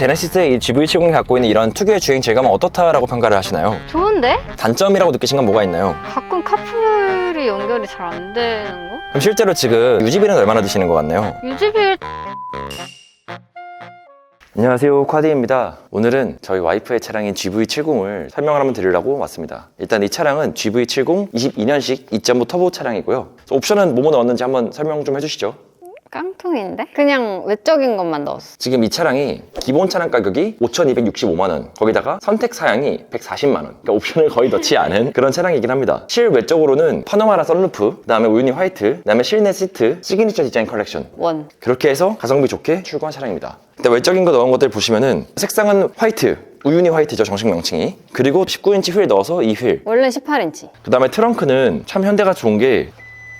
제네시스의 이 GV70이 갖고 있는 이런 특유의 주행 질감은 어떻다라고 평가를 하시나요? 좋은데? 단점이라고 느끼신 건 뭐가 있나요? 가끔 카풀이 연결이 잘 안 되는 거? 그럼 실제로 지금 유지비는 얼마나 드시는 것 같나요? 유지비 안녕하세요, 쿼디입니다. 오늘은 저희 와이프의 차량인 GV70을 설명을 한번 드리려고 왔습니다. 일단 이 차량은 GV70 22년식 2.5 터보 차량이고요. 옵션은 뭐뭐 넣었는지 한번 설명 좀 해주시죠. 깡통인데? 그냥 외적인 것만 넣었어. 지금 이 차량이 기본 차량 가격이 5,265만 원, 거기다가 선택 사양이 140만 원, 그러니까 옵션을 거의 넣지 않은 그런 차량이긴 합니다. 실외적으로는 파노마라 썬루프, 그다음에 우유니 화이트, 그다음에 실내 시트, 시그니처 디자인 컬렉션 원. 그렇게 해서 가성비 좋게 출고한 차량입니다. 근데 외적인 거 넣은 것들 보시면은 색상은 화이트, 우유니 화이트죠, 정식 명칭이. 그리고 19인치 휠 넣어서 이 휠. 원래 18인치. 그 다음에 트렁크는 참 현대가 좋은 게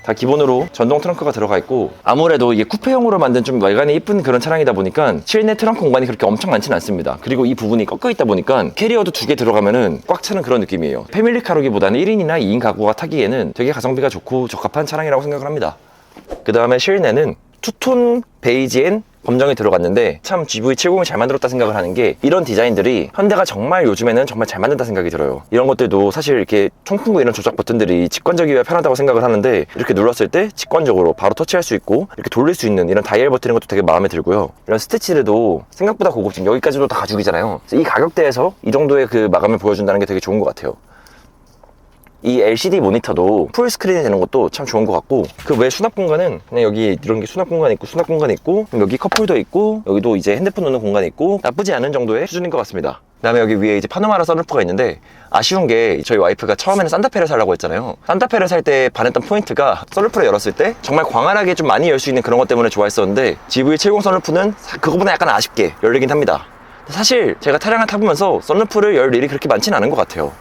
다 기본으로 전동 트렁크가 들어가 있고, 아무래도 이게 쿠페형으로 만든 좀 외관이 이쁜 그런 차량이다 보니까 실내 트렁크 공간이 그렇게 엄청 많지는 않습니다. 그리고 이 부분이 꺾여 있다 보니까 캐리어도 2개 들어가면은 꽉 차는 그런 느낌이에요. 패밀리카로기보다는 1인이나 2인 가구가 타기에는 되게 가성비가 좋고 적합한 차량이라고 생각을 합니다. 그 다음에 실내는 투톤 베이지 앤 검정이 들어갔는데, 참 GV70이 잘 만들었다 생각을 하는 게 이런 디자인들이 현대가 정말 요즘에는 정말 잘 만든다 생각이 들어요. 이런 것들도 사실 이렇게 총풍구 이런 조작 버튼들이 직관적이어야 편하다고 생각을 하는데, 이렇게 눌렀을 때 직관적으로 바로 터치할 수 있고 이렇게 돌릴 수 있는 이런 다이얼 버튼인 것도 되게 마음에 들고요. 이런 스티치들도 생각보다 고급진, 여기까지도 다 가죽이잖아요. 이 가격대에서 이 정도의 그 마감을 보여준다는 게 되게 좋은 것 같아요. 이 LCD 모니터도 풀스크린이 되는 것도 참 좋은 것 같고, 그 외 수납 공간은 그냥 여기 이런 게 수납 공간이 있고 여기 컵홀더 있고 여기도 이제 핸드폰 놓는 공간이 있고, 나쁘지 않은 정도의 수준인 것 같습니다. 그 다음에 여기 위에 이제 파노마라 썬루프가 있는데, 아쉬운 게 저희 와이프가 처음에는 산타페를 사려고 했잖아요. 산타페를 살 때 반했던 포인트가 썬루프를 열었을 때 정말 광활하게 좀 많이 열 수 있는 그런 것 때문에 좋아했었는데, GV70 썬루프는 그거보다 약간 아쉽게 열리긴 합니다. 사실 제가 차량을 타보면서 썬루프를 열 일이 그렇게 많지는 않은 것 같아요.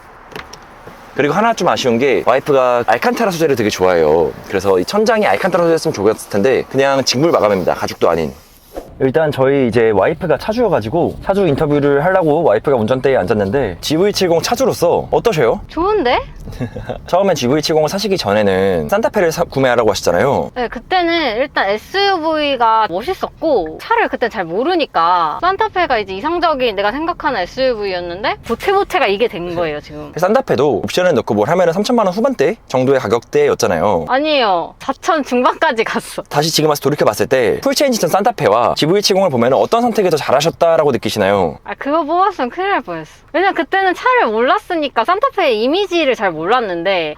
그리고 하나 좀 아쉬운 게, 와이프가 알칸타라 소재를 되게 좋아해요. 그래서 이 천장이 알칸타라 소재였으면 좋았을 텐데 그냥 직물 마감입니다. 가죽도 아닌. 일단 저희 이제 와이프가 차주여가지고 차주 인터뷰를 하려고 와이프가 운전대에 앉았는데, GV70 차주로서 어떠세요? 좋은데? 처음에 GV70을 사시기 전에는 산타페를 구매하라고 하셨잖아요. 네, 그때는 일단 SUV가 멋있었고, 차를 그때 잘 모르니까 산타페가 이제 이상적인 내가 생각하는 SUV였는데 보태보태가 이게 된 거예요 지금. 산타페도 옵션을 넣고 뭘 하면은 3천만 원 후반대 정도의 가격대였잖아요. 아니에요, 4천 중반까지 갔어. 다시 지금 와서 돌이켜봤을 때 풀체인지 전 산타페와 GV70을 보면 어떤 선택이 더 잘하셨다라고 느끼시나요? 그거 뽑았으면 큰일 날 뻔했어. 왜냐면 그때는 차를 몰랐으니까 산타페의 이미지를 잘 몰랐는데,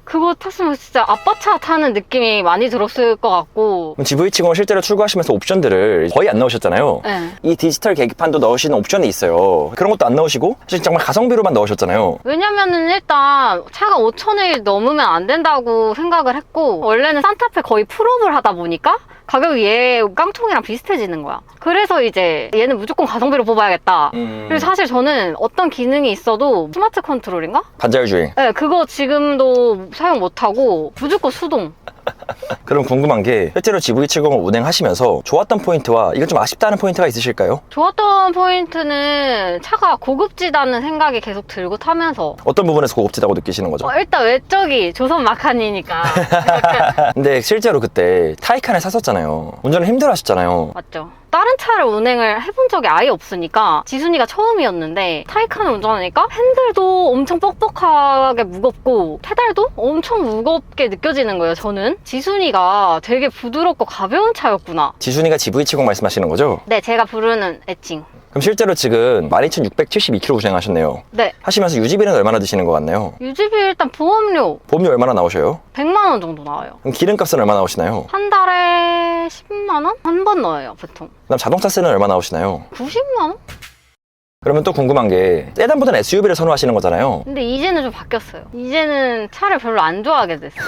그거 탔으면 진짜 아빠차 타는 느낌이 많이 들었을 것 같고. GV70을 실제로 출고하시면서 옵션들을 거의 안 넣으셨잖아요. 네. 이 디지털 계기판도 넣으시는 옵션이 있어요. 그런 것도 안 넣으시고 사실 정말 가성비로만 넣으셨잖아요. 왜냐면은 일단 차가 5천을 넘으면 안 된다고 생각을 했고, 원래는 산타페 거의 풀업을 하다 보니까 가격이 얘 깡통이랑 비슷해지는 거야. 그래서 이제 얘는 무조건 가성비로 뽑아야겠다. 그리고 사실 저는 어떤 기능이 있어도 스마트 컨트롤인가? 반자율주행. 네, 그거 지금도 사용 못하고 무조건 수동. 그럼 궁금한 게, 실제로 GV70을 운행하시면서 좋았던 포인트와 이건 좀 아쉽다는 포인트가 있으실까요? 좋았던 포인트는 차가 고급지다는 생각이 계속 들고 타면서, 어떤 부분에서 고급지다고 느끼시는 거죠? 일단 외적이 조선 마칸이니까. 근데 실제로 그때 타이칸을 샀었잖아요. 운전을 힘들어 하셨잖아요. 맞죠? 다른 차를 운행을 해본 적이 아예 없으니까 지순이가 처음이었는데, 타이칸을 운전하니까 핸들도 엄청 뻑뻑하게 무겁고 페달도 엄청 무겁게 느껴지는 거예요. 저는 지순이가 되게 부드럽고 가벼운 차였구나. 지순이가 GV70 말씀하시는 거죠? 네, 제가 부르는 애칭. 그럼 실제로 지금 12,672km 운행하셨네요. 네. 하시면서 유지비는 얼마나 드시는 것 같나요? 유지비 일단 보험료 보험료 얼마나 나오셔요? 100만 원 정도 나와요. 그럼 기름값은 얼마 나오시나요? 한 달에 10만 원? 한 번 넣어요, 보통. 그다음 자동차세는 얼마 나오시나요? 90만 원? 그러면 또 궁금한 게, 세단보다는 SUV를 선호하시는 거잖아요. 근데 이제는 좀 바뀌었어요. 이제는 차를 별로 안 좋아하게 됐어요.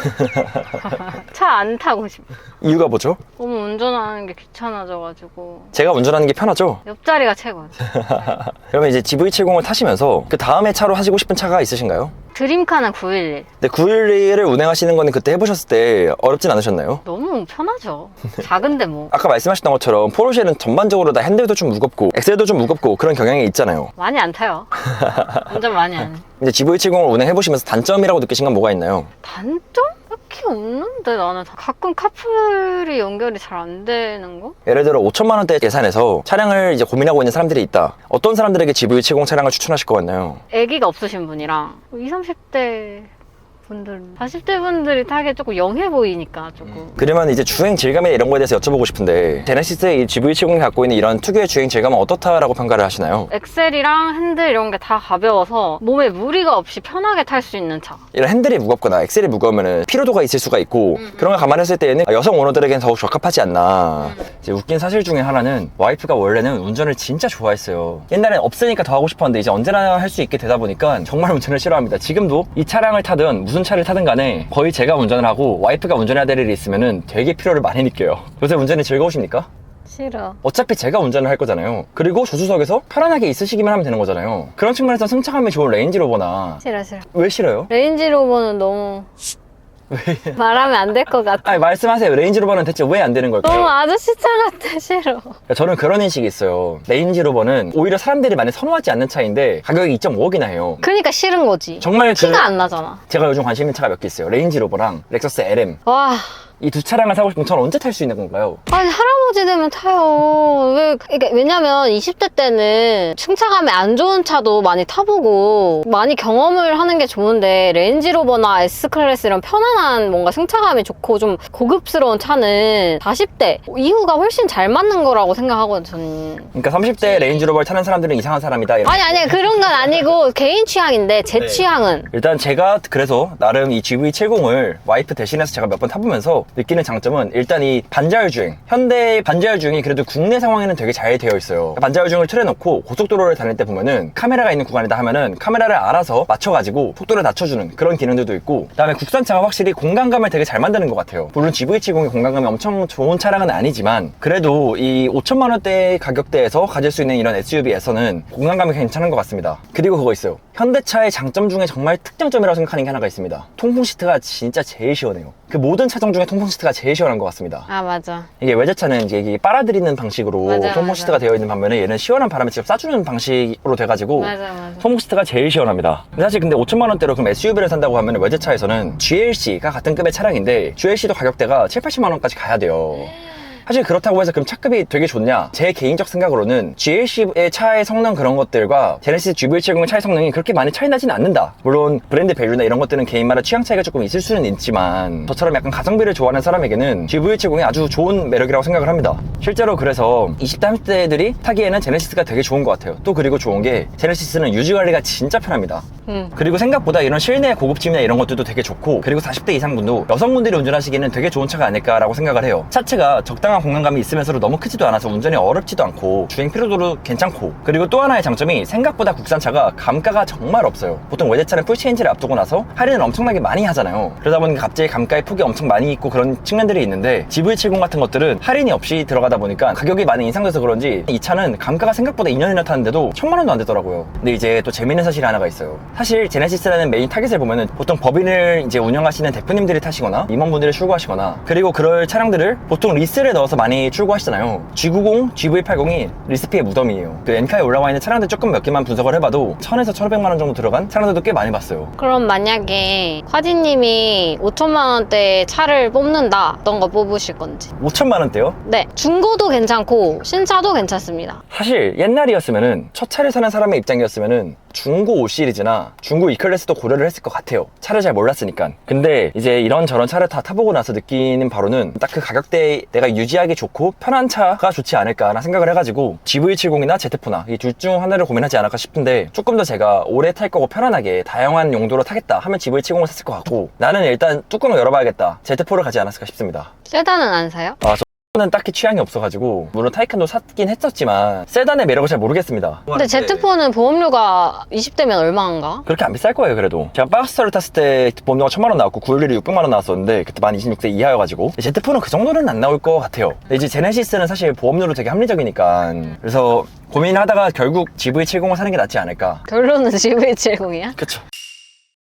차 안 타고 싶어. 이유가 뭐죠? 너무 운전하는 게 귀찮아져가지고. 제가 운전하는 게 편하죠? 옆자리가 최고예요. 그러면 이제 GV70을 타시면서 그 다음에 차로 하시고 싶은 차가 있으신가요? 드림카는 911. 근데 911을 운행하시는 거는 그때 해보셨을 때 어렵진 않으셨나요? 너무 편하죠. 작은데 뭐. 아까 말씀하셨던 것처럼 포르쉐는 전반적으로 다 핸들도 좀 무겁고 엑셀도 좀 무겁고 그런 경향이 있잖아요. 많이 안 타요. 운전 많이 안 해. 이제 GV70을 운행해보시면서 단점이라고 느끼신 건 뭐가 있나요? 단점? 딱히 없는데 나는 가끔 카풀이 연결이 잘 안 되는 거? 예를 들어 5천만 원대 예산에서 차량을 이제 고민하고 있는 사람들이 있다. 어떤 사람들에게 GV70 차량을 추천하실 것 같나요? 아기가 없으신 분이랑 20, 30대 분들, 40대 분들이 타기에 조금 영해 보이니까 조금. 그러면 이제 주행 질감이나 이런 거에 대해서 여쭤보고 싶은데 제네시스의 이 GV70이 갖고 있는 이런 특유의 주행 질감은 어떻다라고 평가를 하시나요? 엑셀이랑 핸들 이런 게 다 가벼워서 몸에 무리가 없이 편하게 탈 수 있는 차. 이런 핸들이 무겁거나 엑셀이 무거우면 피로도가 있을 수가 있고 그런 걸 감안했을 때에는 여성 오너들에겐 더욱 적합하지 않나. 이제 웃긴 사실 중에 하나는 와이프가 원래는 운전을 진짜 좋아했어요. 옛날엔 없으니까 더 하고 싶었는데 이제 언제나 할 수 있게 되다 보니까 정말 운전을 싫어합니다. 지금도 이 차량을 타든 무슨 차를 타든 간에 거의 제가 운전을 하고 와이프가 운전해야 될 일이 있으면은 되게 피로를 많이 느껴요. 요새 운전이 즐거우십니까? 싫어. 어차피 제가 운전을 할 거잖아요. 그리고 조수석에서 편안하게 있으시기만 하면 되는 거잖아요. 그런 측면에서 승차감이 좋은 레인지로버나 싫어. 왜 싫어요? 레인지로버는 너무 말하면 안 될 것 같아. 아니 말씀하세요. 레인지로버는 대체 왜 안 되는 걸까요? 너무 아저씨 차 같아. 싫어. 저는 그런 인식이 있어요. 레인지로버는 오히려 사람들이 많이 선호하지 않는 차인데 가격이 2.5억이나 해요. 그러니까 싫은 거지. 정말 티가 안 나잖아. 제가 요즘 관심 있는 차가 몇 개 있어요. 레인지로버랑 렉서스 LM. 와. 이 두 차량을 사고 싶으면 저는 언제 탈 수 있는 건가요? 아니 할아버지 되면 타요. 왜냐면 20대 때는 승차감이 안 좋은 차도 많이 타보고 많이 경험을 하는 게 좋은데 레인지로버나 S클래스 이런 편안한 뭔가 승차감이 좋고 좀 고급스러운 차는 40대 이후가 훨씬 잘 맞는 거라고 생각하거든요. 저는. 그러니까 30대 레인지로버를 타는 사람들은 이상한 사람이다. 이런. 아니 그런 건 아니고 개인 취향인데 제 네. 취향은 일단 제가 그래서 나름 이 GV70을 와이프 대신해서 제가 몇 번 타보면서 느끼는 장점은 일단 이 반자율 주행, 현대 반자율 주행이 그래도 국내 상황에는 되게 잘 되어 있어요. 반자율 주행을 틀어놓고 고속도로를 다닐 때 보면은 카메라가 있는 구간이다 하면은 카메라를 알아서 맞춰가지고 속도를 낮춰주는 그런 기능들도 있고, 그다음에 국산차가 확실히 공간감을 되게 잘 만드는 것 같아요. 물론 GV70의 공간감이 엄청 좋은 차량은 아니지만 그래도 이 5천만 원대 가격대에서 가질 수 있는 이런 SUV에서는 공간감이 괜찮은 것 같습니다. 그리고 그거 있어요. 현대차의 장점 중에 정말 특장점이라고 생각하는 게 하나가 있습니다. 통풍 시트가 진짜 제일 시원해요. 그 모든 차종 중에 통풍 시트가 제일 시원한 것 같습니다. 아 맞아. 이게 외제차는 이게 빨아들이는 방식으로 맞아, 통풍 맞아. 시트가 되어 있는 반면에 얘는 시원한 바람을 직접 쏴주는 방식으로 돼가지고 맞아. 통풍 시트가 제일 시원합니다. 사실 근데 5천만 원대로 그럼 SUV를 산다고 하면 외제차에서는 GLC가 같은 급의 차량인데 GLC도 가격대가 7, 80만 원까지 가야 돼요. 사실 그렇다고 해서 그럼 차급이 되게 좋냐? 제 개인적 생각으로는 GLC의 차의 성능 그런 것들과 제네시스 GV70의 차의 성능이 그렇게 많이 차이 나진 않는다. 물론 브랜드 밸류나 이런 것들은 개인마다 취향 차이가 조금 있을 수는 있지만 저처럼 약간 가성비를 좋아하는 사람에게는 GV70이 아주 좋은 매력이라고 생각을 합니다. 실제로 그래서 20대, 30대들이 타기에는 제네시스가 되게 좋은 것 같아요. 또 그리고 좋은 게 제네시스는 유지관리가 진짜 편합니다. 그리고 생각보다 이런 실내 고급짐이나 이런 것들도 되게 좋고, 그리고 40대 이상 분도 여성분들이 운전하시기에는 되게 좋은 차가 아닐까라고 생각을 해요. 차체가 적당한 공간감이 있으면서도 너무 크지도 않아서 운전이 어렵지도 않고 주행 피로도도 괜찮고, 그리고 또 하나의 장점이 생각보다 국산차가 감가가 정말 없어요. 보통 외제차는 풀체인지를 앞두고 나서 할인을 엄청나게 많이 하잖아요. 그러다 보니까 갑자기 감가의 폭이 엄청 많이 있고 그런 측면들이 있는데 GV70 같은 것들은 할인이 없이 들어가다 보니까 가격이 많이 인상돼서 그런지 이 차는 감가가 생각보다 2년이나 타는데도 1000만 원도 안 되더라고요. 근데 이제 또 재밌는 사실이 하나가 있어요. 사실 제네시스라는 메인 타겟을 보면은 보통 법인을 이제 운영하시는 대표님들이 타시거나 임원분들이 출고하시거나, 그리고 그럴 차량들을 보통 리스를 넣어서 많이 출고하시잖아요. G90, GV80이 리스피의 무덤이에요. 그 엔카에 올라와 있는 차량들 조금 몇 개만 분석을 해봐도 1000에서 1500만 원 정도 들어간 차량들도 꽤 많이 봤어요. 그럼 만약에 화지님이 5천만 원대 차를 뽑는다, 어떤 거 뽑으실 건지? 5천만 원대요? 네, 중고도 괜찮고 신차도 괜찮습니다. 사실 옛날이었으면은 첫 차를 사는 사람의 입장이었으면은 중고 5 시리즈나 중고 E클래스도 고려를 했을 것 같아요. 차를 잘 몰랐으니까. 근데 이제 이런저런 차를 다 타보고 나서 느끼는 바로는 딱 그 가격대에 내가 유지하기 좋고 편한 차가 좋지 않을까라는 생각을 해가지고 GV70이나 Z4나 이 둘 중 하나를 고민하지 않을까 싶은데, 조금 더 제가 오래 탈 거고 편안하게 다양한 용도로 타겠다 하면 GV70을 샀을 것 같고, 나는 일단 뚜껑을 열어봐야겠다, Z4를 가지 않았을까 싶습니다. 세단은 안 사요? 저는 딱히 취향이 없어가지고, 물론 타이칸도 샀긴 했었지만 세단의 매력을 잘 모르겠습니다. 근데 Z4는 보험료가 20대면 얼마인가? 그렇게 안 비쌀 거예요. 그래도 제가 박스터를 탔을 때 보험료가 1000만 원 나왔고 911이 600만 원 나왔었는데 그때 만 26세 이하여가지고, Z4는 그 정도는 안 나올 것 같아요. 근데 이제 제네시스는 사실 보험료로 되게 합리적이니까, 그래서 고민을 하다가 결국 GV70을 사는 게 낫지 않을까. 결론은 GV70이야? 그쵸.